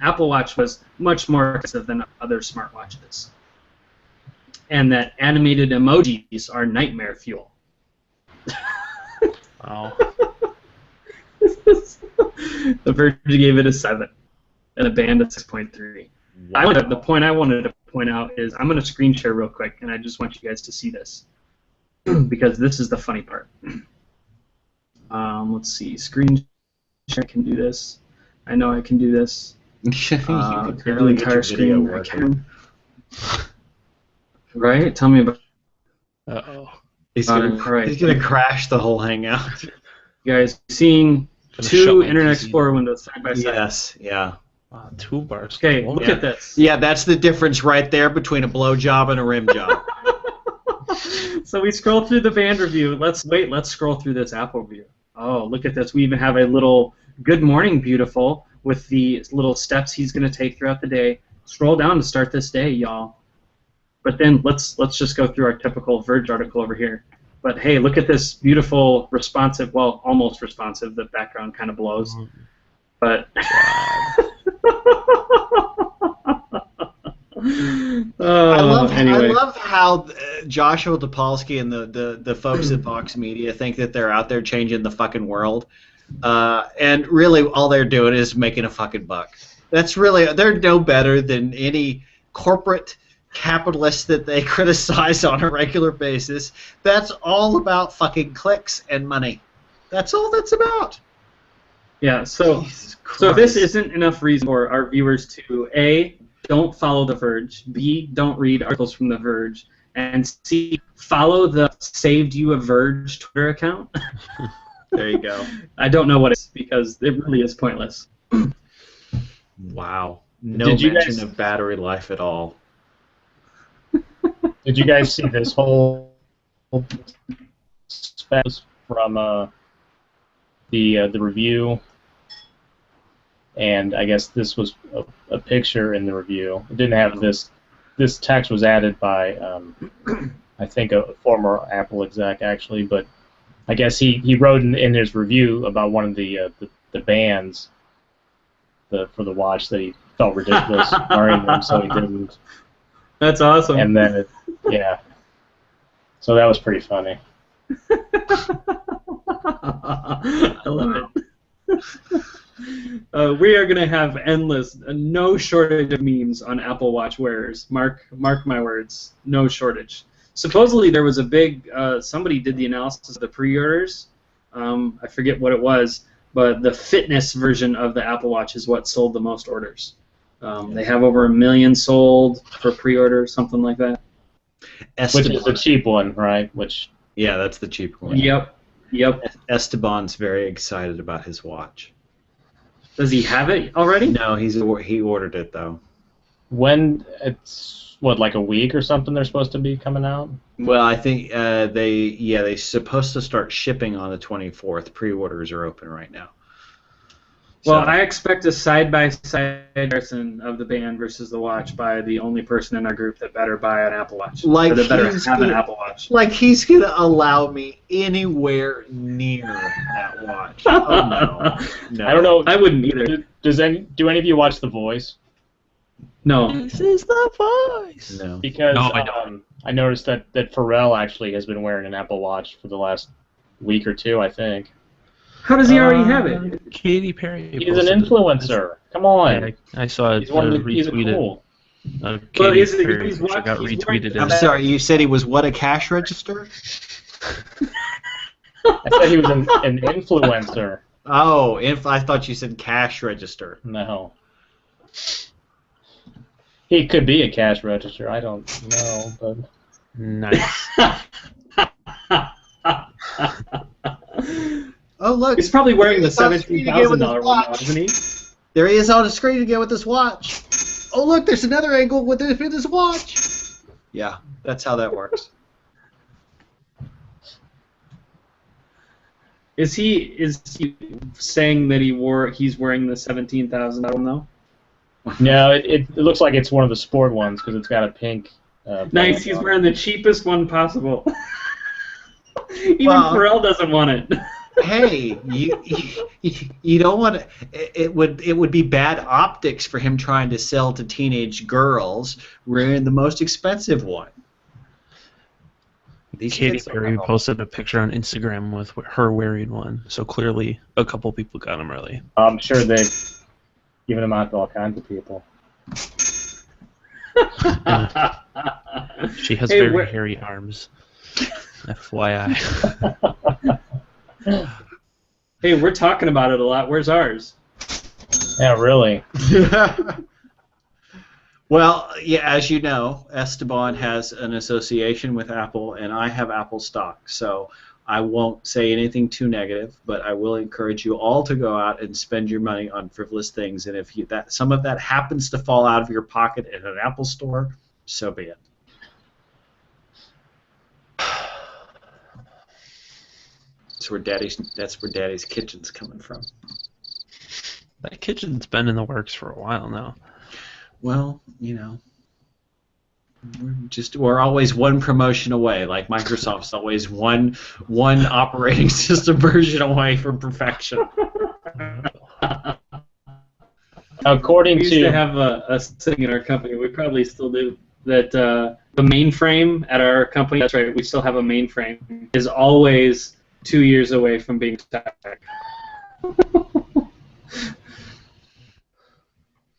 Apple Watch was much more expensive than other smartwatches. And that animated emojis are nightmare fuel. Wow. The Verge gave it a 7, and the band a 6.3. Wow. The point I wanted to point out is I'm going to screen share real quick, and I just want you guys to see this because this is the funny part. Let's see, screen share. I can do this. I know I can do this. The entire screen. I can. Right? Tell me about. Uh-oh. He's gonna crash the whole Hangout. You guys seeing two Internet Explorer windows side by side? Yes, yeah. Wow, toolbars. Okay, look at this. Yeah, that's the difference right there between a blow job and a rim job. So we scroll through the band review. Let's scroll through this Apple review. Oh, look at this. We even have a little "Good morning, beautiful" with the little steps he's going to take throughout the day. Scroll down to start this day, y'all. But then let's just go through our typical Verge article over here. But hey, look at this beautiful, responsive, well, almost responsive. The background kind of blows. But I love how Joshua Topolsky and the folks at Vox Media think that they're out there changing the fucking world. And really all they're doing is making a fucking buck. They're no better than any corporate capitalists that they criticize on a regular basis. That's all about fucking clicks and money. That's all that's about. Yeah, so this isn't enough reason for our viewers to A, don't follow The Verge, B, don't read articles from The Verge, and follow the Saved You a Verge Twitter account. There you go. I don't know what it is because it really is pointless. Wow. No Did you mention guys- of battery life at all. Did you guys see this whole spec from the review? And I guess this was a picture in the review. It didn't have this. This text was added by I think a former Apple exec actually, but I guess he wrote in his review about one of the bands for the watch that he felt ridiculous wearing them, so he didn't. That's awesome. And then yeah, so that was pretty funny. I love it. We are going to have endless, no shortage of memes on Apple Watch wearers. Mark my words, no shortage. Supposedly there was a big, somebody did the analysis of the pre-orders. I forget what it was, but the fitness version of the Apple Watch is what sold the most orders. They have over 1 million sold for pre-order, something like that. Which is the cheap one, right? Which Yeah, that's the cheap one. Yep. Esteban's very excited about his watch. Does he have it already? No, he ordered it though. when it's like a week or something they're supposed to be coming out. Well, I think they're supposed to start shipping on the 24th. Pre-orders are open right now. Well, So- I expect a side-by-side comparison of the band versus the watch by the only person in our group that better buy an Apple Watch. Like or that better he's have an gonna- Apple Watch. Like he's gonna allow me anywhere near that watch. Oh no, no. I don't know. I wouldn't either. Do any of you watch The Voice? No. This is the voice. No. Because No, I don't. I noticed that Pharrell actually has been wearing an Apple Watch for the last week or two, I think. How does he already have it? Katy Perry. He's an posted it. influencer. Come on. Yeah, I saw it He's one of the, he's retweeted. cool. Well, Katy is it- Perry he's picture what- got he's retweeted. wearing- I'm sorry. You said he was what, a cash register? I said he was an influencer. Oh, I thought you said cash register. No. He could be a cash register. I don't know, but Nice. Oh look, He's probably wearing the He's on screen again with his $17,000 one now, watch. isn't he? there he is on the screen again with his watch. Oh look, there's another angle with his watch. Yeah, that's how that works. Is he saying that he's wearing the $17,000 one though? no, it looks like it's one of the sport ones because it's got a pink. Nice, button he's on it. wearing the cheapest one possible. Even Well- Pharrell doesn't want it. Hey, you don't want to. It would be bad optics for him trying to sell to teenage girls wearing the most expensive one. These Katy kids don't Perry know. posted a picture on Instagram with her wearing one, so clearly a couple people got them early. I'm sure they've given them out to all kinds of people. She has Hey, very where- hairy arms. FYI. Hey, we're talking about it a lot. Where's ours? Yeah, really. Well, yeah, as you know, Esteban has an association with Apple, and I have Apple stock, so I won't say anything too negative, but I will encourage you all to go out and spend your money on frivolous things, and if some of that happens to fall out of your pocket at an Apple store, so be it. That's where Daddy's kitchen's coming from. That kitchen's been in the works for a while now. Well, you know, we're always one promotion away. Like Microsoft's always one operating system version away from perfection. According We used to have a thing in our company. We probably still do. That the mainframe at our company. That's right. We still have a mainframe. Is always 2 years away from being static.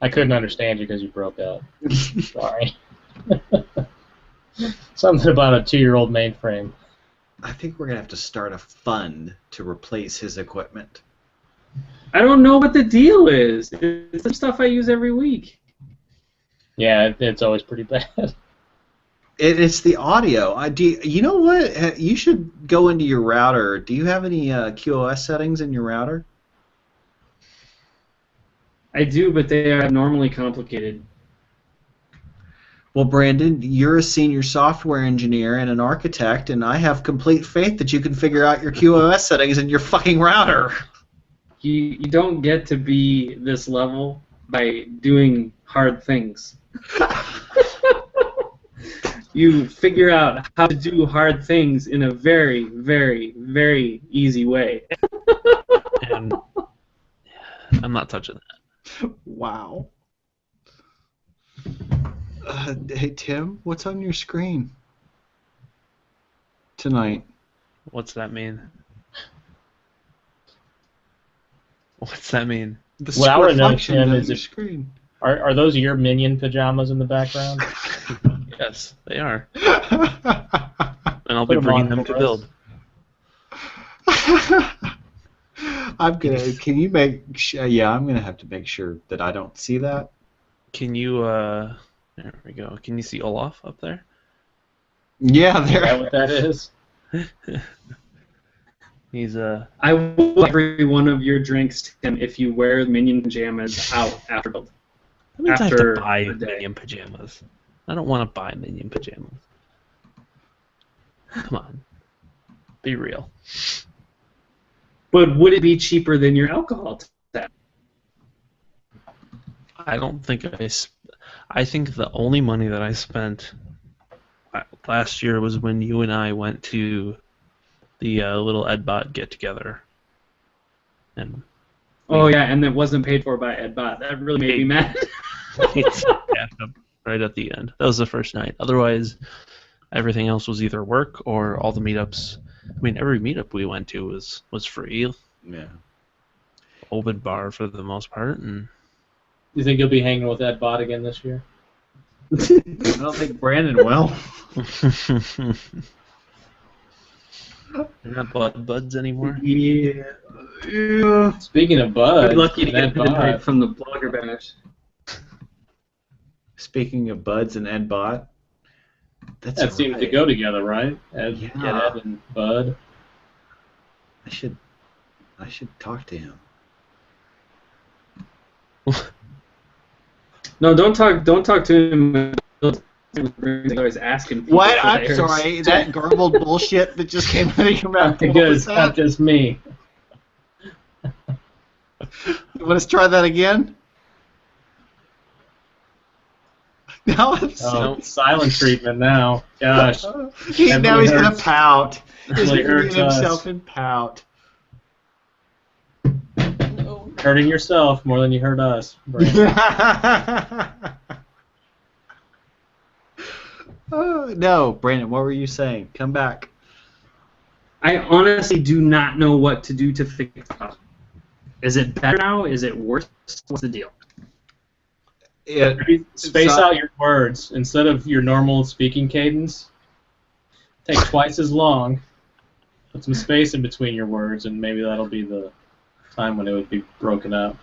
I couldn't understand you because you broke up. Sorry. Something about a 2-year-old mainframe. I think we're gonna have to start a fund to replace his equipment. I don't know what the deal is. It's the stuff I use every week. Yeah, it's always pretty bad. It's the audio. You know what? You should go into your router. Do you have any QoS settings in your router? I do, but they are abnormally complicated. Well, Brandon, you're a senior software engineer and an architect, and I have complete faith that you can figure out your QoS settings in your fucking router. You don't get to be this level by doing hard things. You figure out how to do hard things in a very, very, very easy way. And I'm not touching that. Wow. Hey, Tim, what's on your screen tonight? What's that mean? What's that mean? The What I wanna know, reflection Tim, on is your if- screen. Are those your Minion pajamas in the background? Yes, they are. And I'll be Put 'em bringing on them for to us. build. I'm gonna. Can you make? Yeah, I'm gonna have to make sure that I don't see that. Can you, there we go. Can you see Olaf up there? Yeah, Is that there. what that is? He's, I will every one of your drinks, Tim, if you wear Minion pajamas out after build. that means I have After to buy a day. Minion pajamas. I don't want to buy Minion pajamas. Come on. Be real. But would it be cheaper than your alcohol tab? I don't think I think the only money that I spent last year was when you and I went to the little EdBot get-together. And Oh yeah, and it wasn't paid for by EdBot. That really made me mad. it's right at the end. That was the first night. Otherwise, everything else was either work or all the meetups. I mean, every meetup we went to was free. Yeah. Open bar for the most part, and You think you'll be hanging with that bot again this year? I don't think Brandon will. You're not buds anymore. Yeah. Yeah. Speaking of buds, Good lucky to that get an invite bot, from the Blogger Bash. Speaking of buds and EdBot, that's that seems to right. go together, right? Ed, Yeah. Ed and Bud. I should talk to him. No, don't talk to him. He's always asking people What? for I'm theirs. sorry. That garbled bullshit that just came out of your mouth. What Because was it's not that? just me. You want us to try that again? Now I'm Oh, silent treatment now. Gosh. now that he's really gonna hurts. pout. He's really gonna hurts get us. himself and pout. Hurting yourself more than you hurt us. Brandon. Oh, no, Brandon, what were you saying? Come back. I honestly do not know what to do to fix it up. Is it better now? Is it worse? What's the deal? Space So- out your words. Instead of your normal speaking cadence, take twice as long. Put some space in between your words, and maybe that'll be the time when it would be broken up.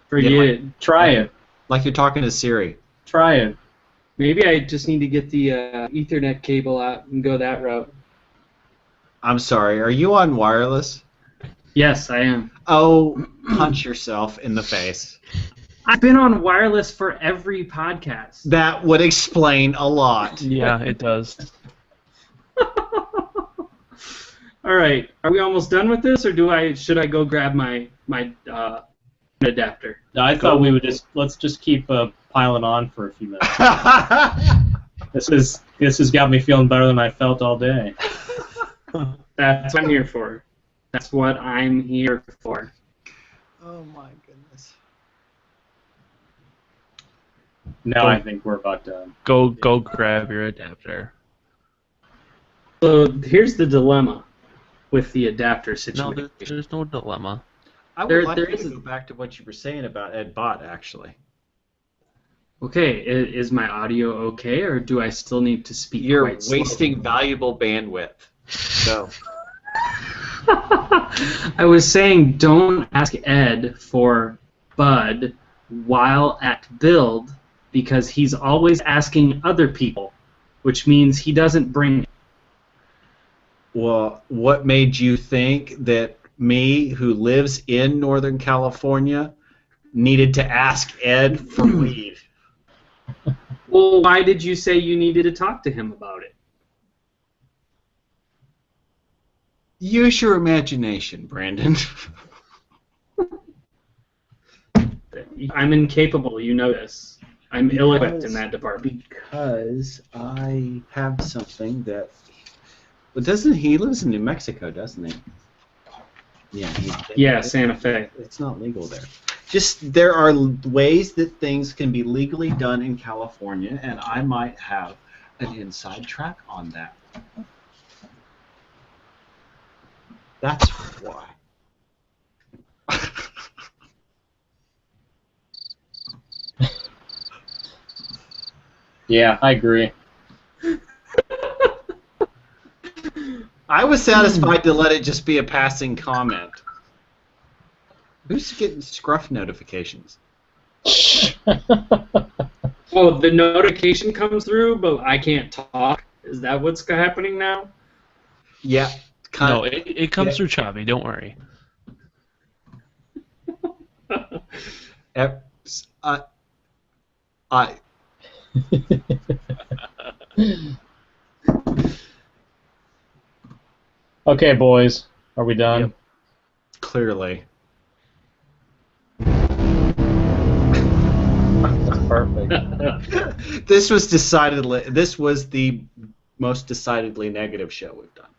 Forget Yeah, it. Try it. Like you're talking to Siri. Try it. Maybe I just need to get the Ethernet cable out and go that route. I'm sorry, are you on wireless? Yes, I am. Oh, punch yourself in the face. I've been on wireless for every podcast. That would explain a lot. Yeah, it does. All right, are we almost done with this, or should I go grab my adapter? No, I thought we would let's just keep piling on for a few minutes. This has got me feeling better than I felt all day. That's what I'm here for. That's what I'm here for. Oh my goodness. Now I think we're about done. Go grab your adapter. So here's the dilemma with the adapter No, situation. there's no dilemma. I would There- like there you to is- go back to what you were saying about EdBot, actually. Okay, is my audio okay, or do I still need to speak You're quite slowly? wasting valuable bandwidth. So, I was saying don't ask Ed for Bud while at build because he's always asking other people which means he doesn't bring. Well, what made you think that me, who lives in Northern California, needed to ask Ed for weed? Well, why did you say you needed to talk to him about it? Use your imagination, Brandon. I'm incapable, you know this. I'm ill-equipped in that department. Because I have something that... Well, doesn't he lives in New Mexico, doesn't he? Yeah, Santa Fe. It's not legal there. Just there are ways that things can be legally done in California, and I might have an inside track on that. That's why. Yeah, I agree. I was satisfied to let it just be a passing comment. Who's getting scruff notifications? Oh, the notification comes through, but I can't talk. Is that what's happening now? Yeah. No, it comes through choppy. Don't worry. Okay, boys, are we done? Yep. Clearly. That's perfect. This was the most decidedly negative show we've done.